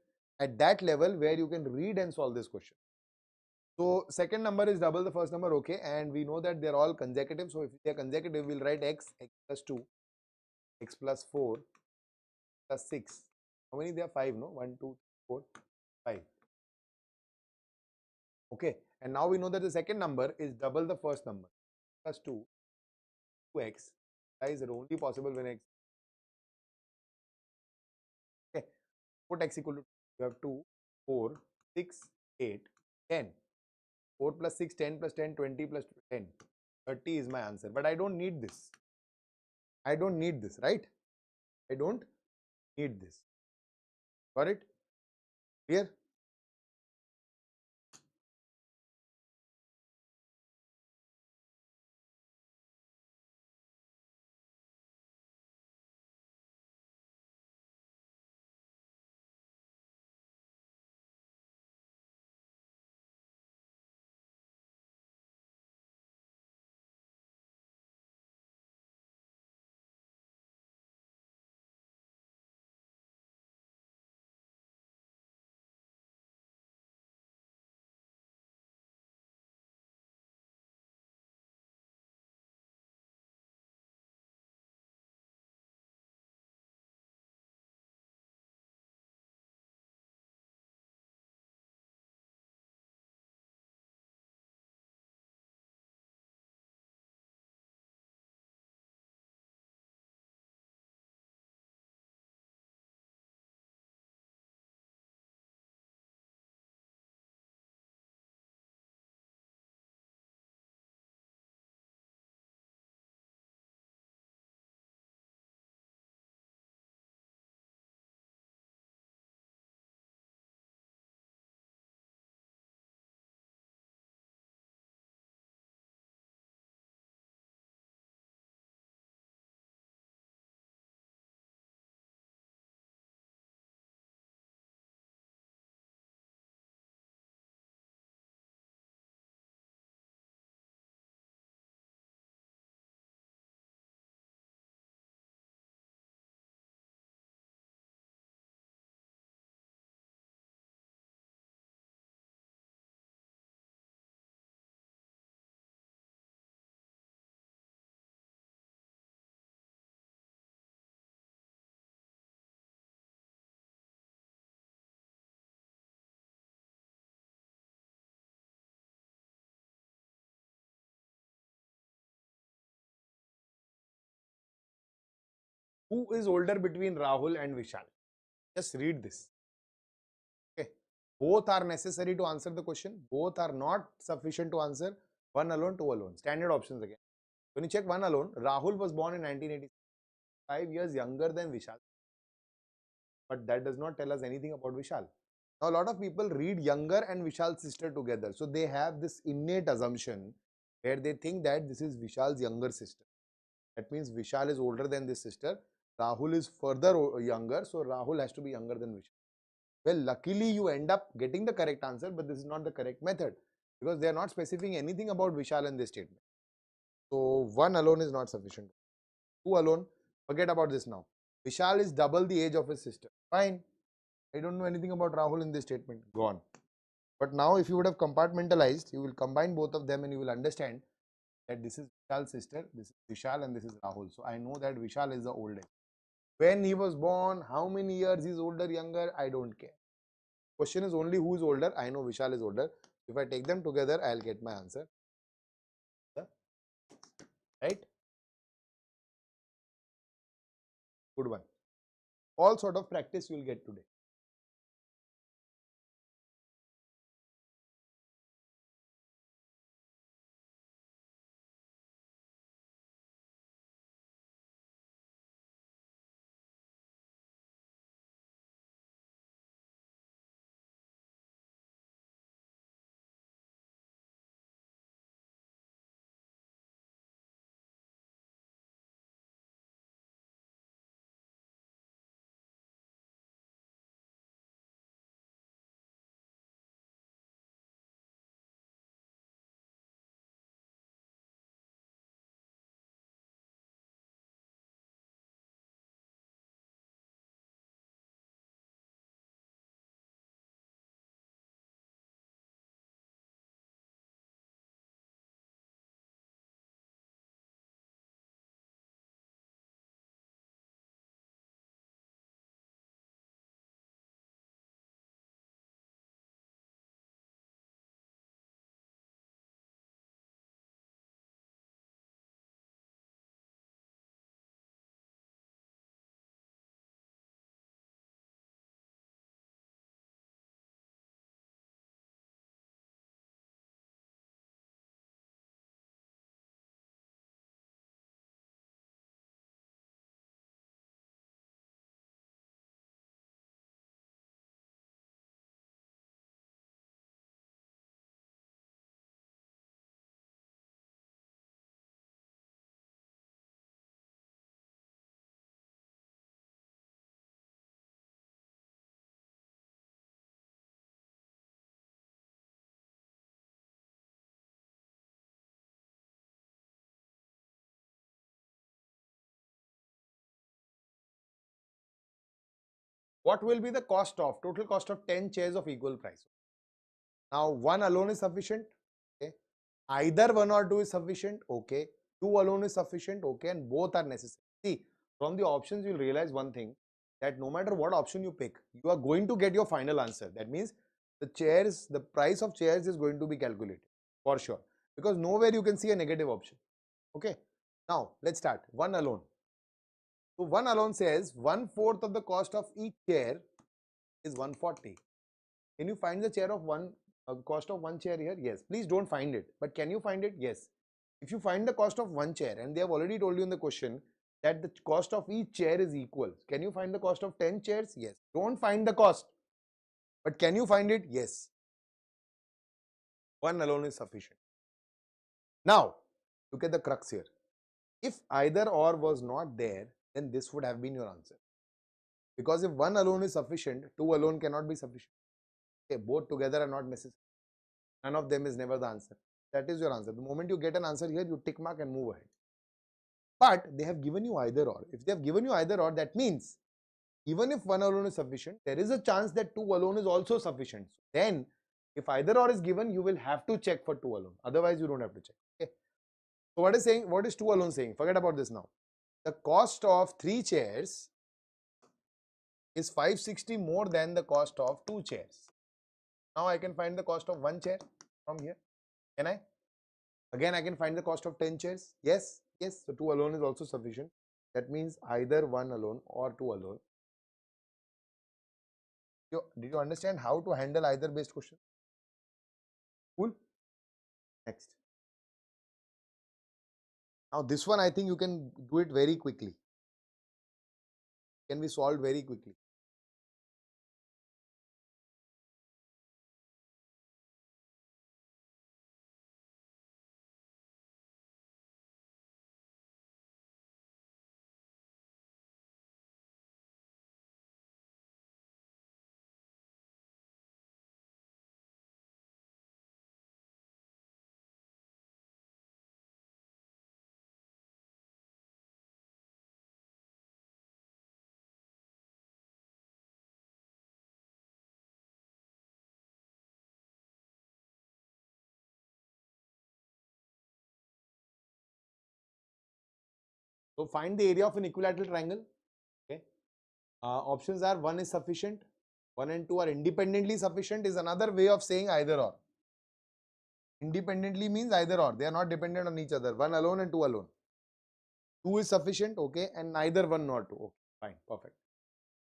at that level where you can read and solve this question. So second number is double the first number, okay, and we know that they're all consecutive. So if they're consecutive, we'll write x plus 2, x plus 4 plus 6. How many there are? 5, no? 1, 2, 4, 5. Okay, and now we know that the second number is double the first number plus 2, 2x. That is only possible when x. Okay, put x equal to 2. You have 2, 4, 6, 8, 10. 4 plus 6, 10 plus 10, 20 plus 10. 30 is my answer. But I don't need this. I don't need this, right? I don't need this. Got it? Clear? Who is older between Rahul and Vishal? Just read this. Okay. Both are necessary to answer the question. Both are not sufficient to answer. One alone, two alone. Standard options again. When you check one alone, Rahul was born in 1986, 5 years younger than Vishal. But that does not tell us anything about Vishal. Now, a lot of people read younger and Vishal's sister together. So they have this innate assumption where they think that this is Vishal's younger sister. That means Vishal is older than this sister. Rahul is further younger. So Rahul has to be younger than Vishal. Well, luckily you end up getting the correct answer, but this is not the correct method because they are not specifying anything about Vishal in this statement. So one alone is not sufficient. Two alone, forget about this now. Vishal is double the age of his sister. Fine. I don't know anything about Rahul in this statement. Gone. But now if you would have compartmentalized, you will combine both of them and you will understand that this is Vishal's sister, this is Vishal and this is Rahul. So I know that Vishal is the oldest. When he was born, how many years he's older, younger, I don't care. Question is only who is older. I know Vishal is older. If I take them together, I'll get my answer. Right? Good one. All sort of practice you will get today. what will be the cost of, total cost of 10 chairs of equal price? Now, one alone is sufficient. Okay. Either one or two is sufficient. Okay. Two alone is sufficient. Okay. And both are necessary. See, from the options, you'll realize one thing, that no matter what option you pick, you are going to get your final answer. That means the chairs, the price of chairs is going to be calculated for sure, because nowhere you can see a negative option. Okay. Now, let's start. One alone. So, one alone says 1/4 of the cost of each chair is 140. Can you find the chair of cost of one chair here? Yes. Please don't find it. But can you find it? Yes. If you find the cost of one chair, and they have already told you in the question that the cost of each chair is equal. Can you find the cost of 10 chairs? Yes. Don't find the cost. But can you find it? Yes. One alone is sufficient. Now, look at the crux here. If either or was not there, then this would have been your answer. Because if one alone is sufficient, two alone cannot be sufficient. Okay, both together are not necessary. None of them is never the answer. That is your answer. The moment you get an answer here, you tick mark and move ahead. But they have given you either or. If they have given you either or, that means even if one alone is sufficient, there is a chance that two alone is also sufficient. Then, if either or is given, you will have to check for two alone. Otherwise, you don't have to check. Okay. So what is saying? What is two alone saying? Forget about this now. The cost of 3 chairs is 560 more than the cost of 2 chairs. Now I can find the cost of 1 chair from here. Can I? Again, I can find the cost of 10 chairs. Yes, yes. So 2 alone is also sufficient. That means either 1 alone or 2 alone. Did you understand how to handle either based question? Cool. Next. Now this one I think you can do it very quickly. Can be solved very quickly. So find the area of an equilateral triangle. Okay. Options are 1 is sufficient, 1 and 2 are independently sufficient is another way of saying either or. Independently means either or. They are not dependent on each other. 1 alone and 2 alone. 2 is sufficient, okay, and neither 1 nor 2. Okay, fine, perfect.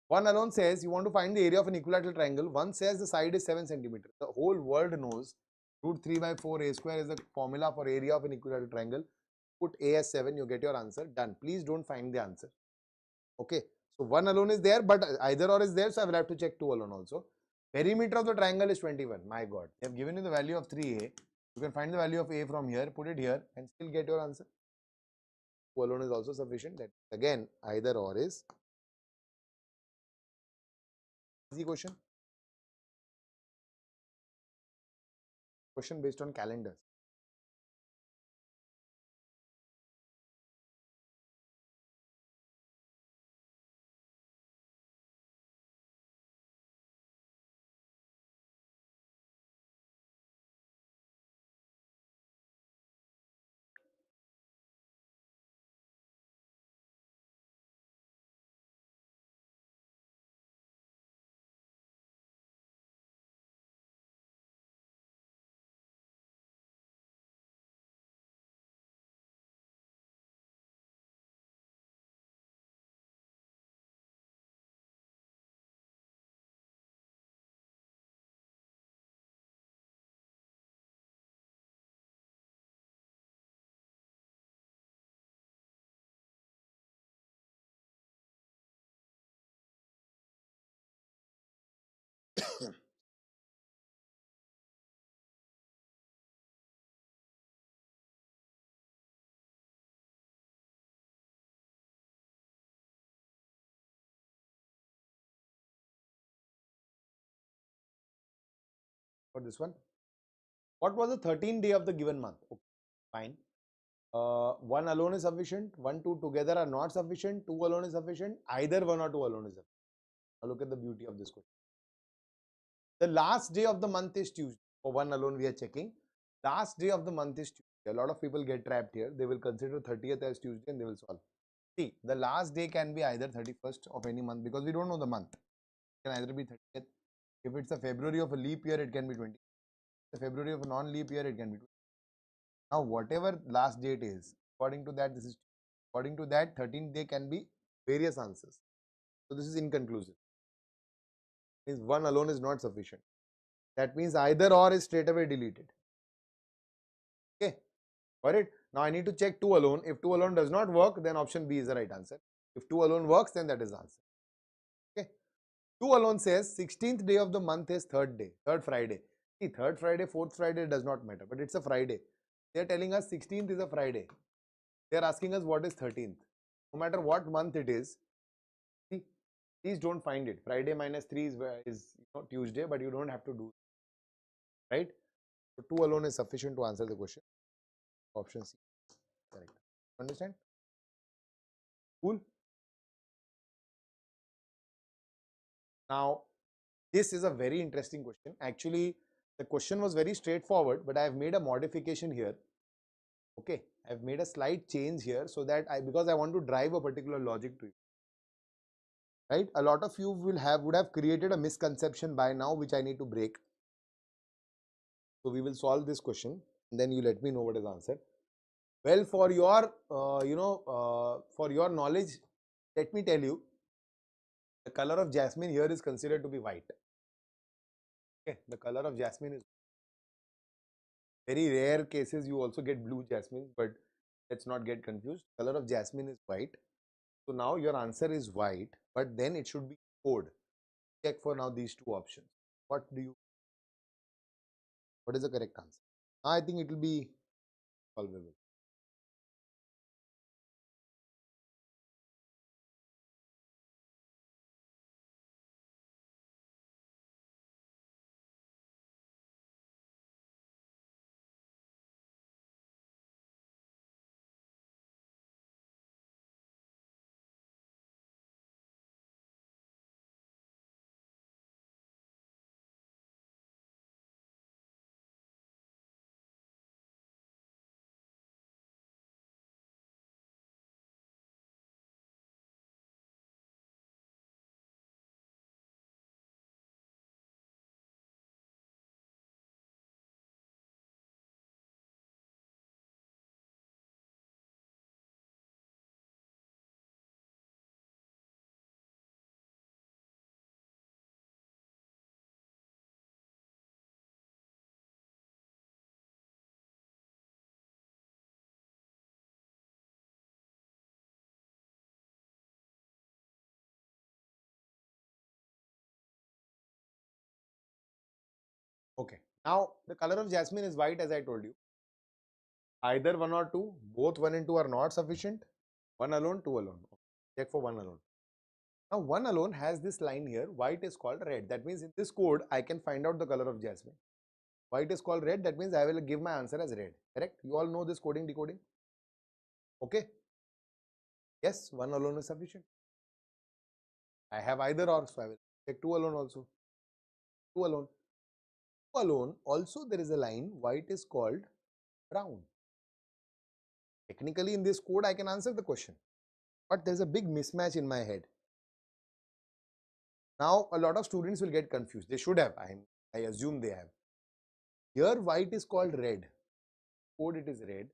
1 alone says you want to find the area of an equilateral triangle. 1 says the side is 7 centimeters. The whole world knows root 3 by 4 a square is the formula for area of an equilateral triangle. Put a as 7, you get your answer. Done. Please don't find the answer. Okay. So 1 alone is there, but either or is there, so I will have to check 2 alone also. Perimeter of the triangle is 21. My God. They have given you the value of 3a. You can find the value of a from here, put it here, and still get your answer. 2 alone is also sufficient. That again, either or is easy question. Question based on calendars. For this one, what was the 13th day of the given month? Okay, fine. 1 alone is sufficient, 1, 2 together are not sufficient, 2 alone is sufficient, either 1 or 2 alone is sufficient. Now look at the beauty of this question. The last day of the month is Tuesday. For one alone we are checking. Last day of the month is Tuesday. A lot of people get trapped here. They will consider 30th as Tuesday and they will solve. See, the last day can be either 31st of any month because we don't know the month. It can either be 30th. If it's a February of a leap year, it can be 20. If it's a February of a non-leap year, it can be 20. Now, whatever last date is, according to that, this is according to that 13th day can be various answers. So this is inconclusive. Means one alone is not sufficient. That means either or is straight away deleted. Okay, got it? Now I need to check 2 alone. If 2 alone does not work, then option B is the right answer. If 2 alone works, then that is the answer. Okay, 2 alone says 16th day of the month is third day, third Friday. See, third Friday, fourth Friday does not matter, but it's a Friday. They are telling us 16th is a Friday. They are asking us what is 13th. No matter what month it is, see, please don't find it. Friday minus 3 is Tuesday, but you don't have to do it, right? So 2 alone is sufficient to answer the question. Option C, correct. Understand? Cool. Now, this is a very interesting question. Actually, the question was very straightforward, but I have made a modification here. Okay, I have made a slight change here so that because I want to drive a particular logic to you. Right? A lot of you would have created a misconception by now, which I need to break. So we will solve this question, and then you let me know what is the answer. Well, for your for your knowledge, let me tell you, the color of jasmine here is considered to be white. Okay, the color of jasmine is very rare cases you also get blue jasmine, but let's not get confused. Color of jasmine is white. So now your answer is white, but then it should be code. Check for now these two options. What is the correct answer? I think it will be solvable. Okay. Now the color of jasmine is white, as I told you. Either one or two, both 1 and 2 are not sufficient. 1 alone, 2 alone. Check for 1 alone. Now 1 alone has this line here. White is called red. That means in this code, I can find out the color of jasmine. White is called red. That means I will give my answer as red. Correct? You all know this coding, decoding. Okay. Yes, 1 alone is sufficient. I have either or, so I will check 2 alone also. 2 alone. 2 alone also there is a line. White is called brown. Technically in this code I can answer the question, but there is a big mismatch in my head. Now a lot of students will get confused. They should have. I assume they have. Here white is called red. Code it is red.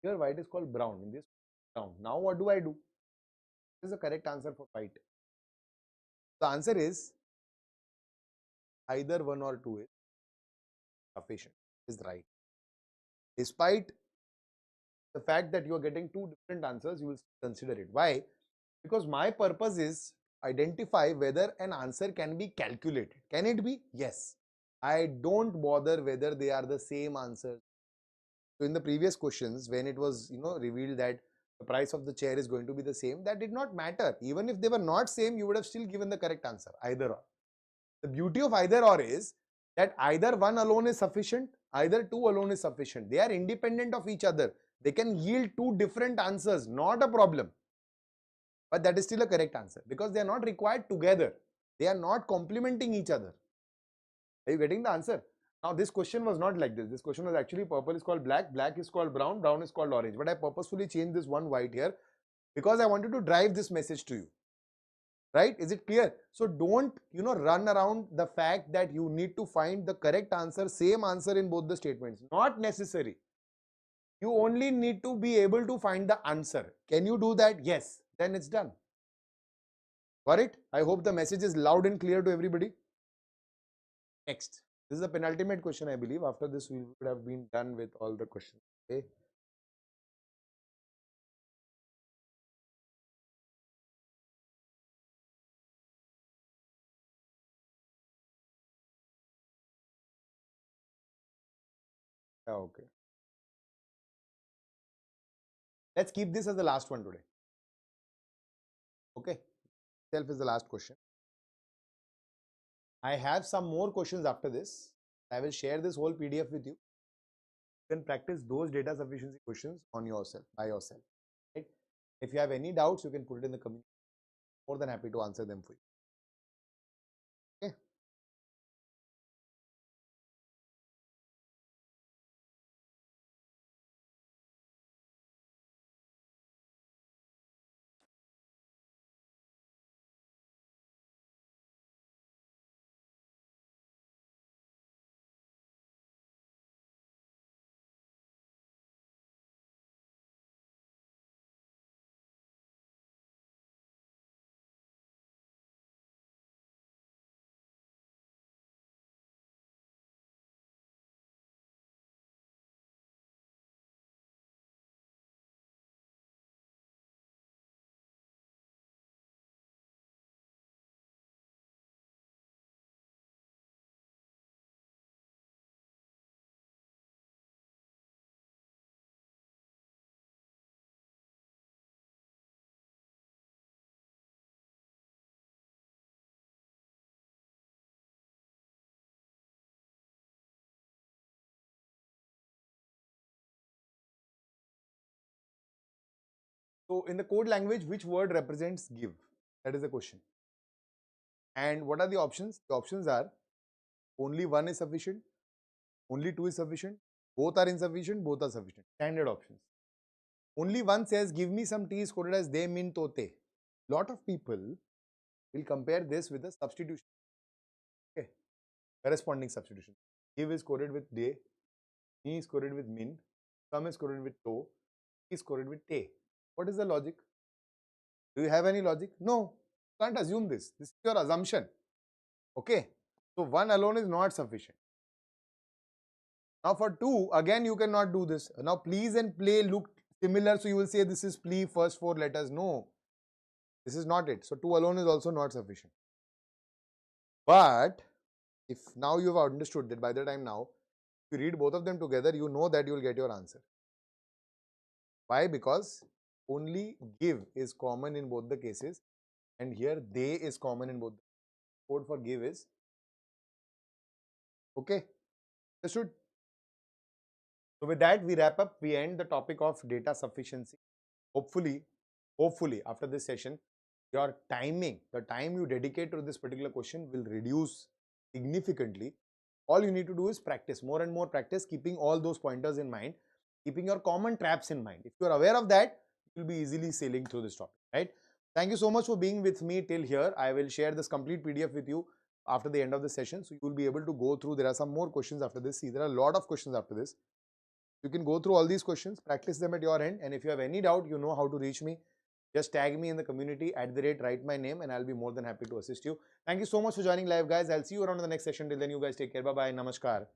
Here white is called brown. In this brown. Now what do I do? This is the correct answer for white. The answer is either 1 or 2 is sufficient. Is right. Despite the fact that you are getting 2 different answers, you will consider it. Why? Because my purpose is identify whether an answer can be calculated. Can it be? Yes. I don't bother whether they are the same answers. So in the previous questions, when it was revealed that the price of the chair is going to be the same, that did not matter. Even if they were not same, you would have still given the correct answer, either or. The beauty of either or is that either 1 alone is sufficient, either 2 alone is sufficient. They are independent of each other. They can yield 2 different answers, not a problem. But that is still a correct answer because they are not required together. They are not complementing each other. Are you getting the answer? Now this question was not like this. This question was actually purple is called black, black is called brown, brown is called orange. But I purposefully changed this one white here because I wanted to drive this message to you. Right? Is it clear? So don't, run around the fact that you need to find the correct answer, same answer in both the statements. Not necessary. You only need to be able to find the answer. Can you do that? Yes. Then it's done. Got it? I hope the message is loud and clear to everybody. Next. This is a penultimate question, I believe. After this, we would have been done with all the questions. Okay. Okay. Let's keep this as the last one today. Okay. Self is the last question. I have some more questions after this. I will share this whole PDF with you. You can practice those data sufficiency questions on yourself, by yourself. Right? If you have any doubts, you can put it in the community. More than happy to answer them for you. Okay. So in the code language, which word represents give? That is the question. And what are the options? The options are only one is sufficient, only two is sufficient, both are insufficient, both are sufficient. Standard options. Only one says give me some tea is coded as they mean tote. Lot of people will compare this with a substitution. Okay. Corresponding substitution. Give is coded with they, me is coded with min, some is coded with to, is coded with te. What is the logic? Do you have any logic? No. You can't assume this. This is your assumption. Okay. So one alone is not sufficient. Now for two, again you cannot do this. Now please and play look similar, so you will say this is plea, first four letters. No. This is not it. So two alone is also not sufficient. But if now you have understood that by the time now, if you read both of them together, you know that you will get your answer. Why? Because only give is common in both the cases, and here they is common in both. Code for give is okay. Understood? So with that, we wrap up. We end the topic of data sufficiency. Hopefully after this session, your timing, the time you dedicate to this particular question will reduce significantly. All you need to do is practice, more and more practice, keeping all those pointers in mind, keeping your common traps in mind. If you are aware of that, you will be easily sailing through this topic, right? Thank you so much for being with me till here. I will share this complete PDF with you after the end of the session. So you will be able to go through. There are some more questions after this. See, there are a lot of questions after this. You can go through all these questions, practice them at your end. And if you have any doubt, you know how to reach me. Just tag me in the community @write my name and I'll be more than happy to assist you. Thank you so much for joining live, guys. I'll see you around in the next session. Till then, you guys take care. Bye-bye. Namaskar.